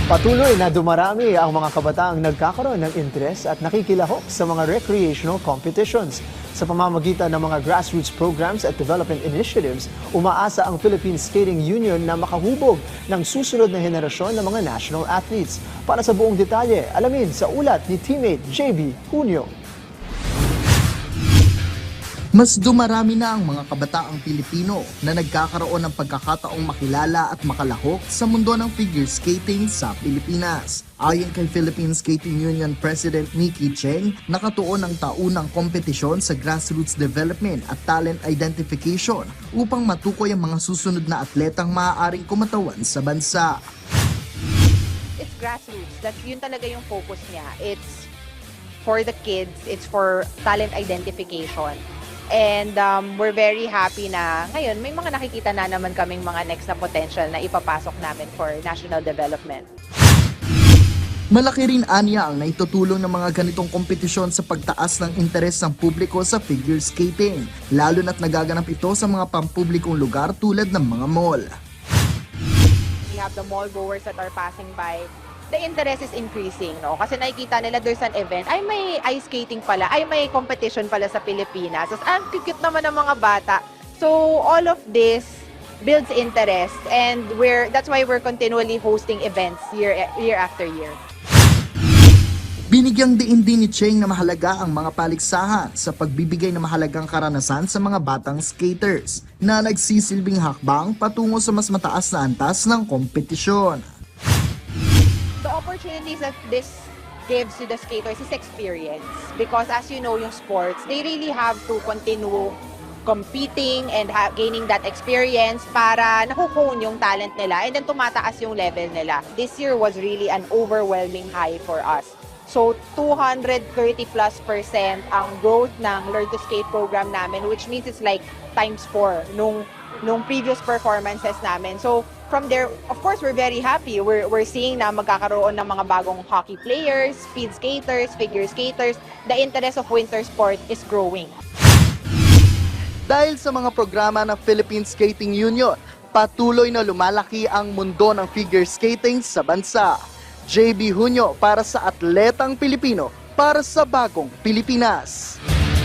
Patuloy na dumarami ang mga kabataang nagkakaroon ng interes at nakikilahok sa mga recreational competitions. Sa pamamagitan ng mga grassroots programs at development initiatives, umaasa ang Philippine Skating Union na makahubog ng susunod na henerasyon ng mga national athletes. Para sa buong detalye, alamin sa ulat ni teammate JB Junio. Mas dumarami na ang mga kabataang Pilipino na nagkakaroon ng pagkakataong makilala at makalahok sa mundo ng figure skating sa Pilipinas. Ayon kay Philippine Skating Union President Mickey Cheng, nakatuon ang taunang kompetisyon sa grassroots development at talent identification upang matukoy ang mga susunod na atletang maaaring kumatawan sa bansa. It's grassroots. Yun talaga yung focus niya. It's for the kids. It's for talent identification. And we're very happy na ngayon may mga nakikita na naman kaming mga next na potential na ipapasok namin for national development. Malaki rin anya ang naitutulong ng mga ganitong kompetisyon sa pagtaas ng interes ng publiko sa figure skating, lalo na't nagaganap ito sa mga pampublikong lugar tulad ng mga mall. We have the mall goers that are passing by. The interest is increasing, no? Kasi nakikita nila there's an event, ay may ice skating pala, ay may competition pala sa Pilipinas. Tapos ang cute naman ng mga bata. So all of this builds interest and that's why we're continually hosting events year after year. Binigyang diin din ni Cheng na mahalaga ang mga paligsahan sa pagbibigay ng mahalagang karanasan sa mga batang skaters na nagsisilbing hakbang patungo sa mas mataas na antas ng kompetisyon. The opportunities that this gives to the skaters is experience. Because as you know, yung sports, they really have to continue competing and gaining that experience para nakukuha yung talent nila and then tumataas yung level nila. This year was really an overwhelming high for us. So 230+% ang growth ng Learn to Skate program namin, which means it's like ×4 nung previous performances namin. So from there, of course, we're very happy. We're seeing na magkakaroon ng mga bagong hockey players, speed skaters, figure skaters. The interest of winter sport is growing. Dahil sa mga programa ng Philippine Skating Union, patuloy na lumalaki ang mundo ng figure skating sa bansa. JB Junio para sa atletang Pilipino, para sa bagong Pilipinas.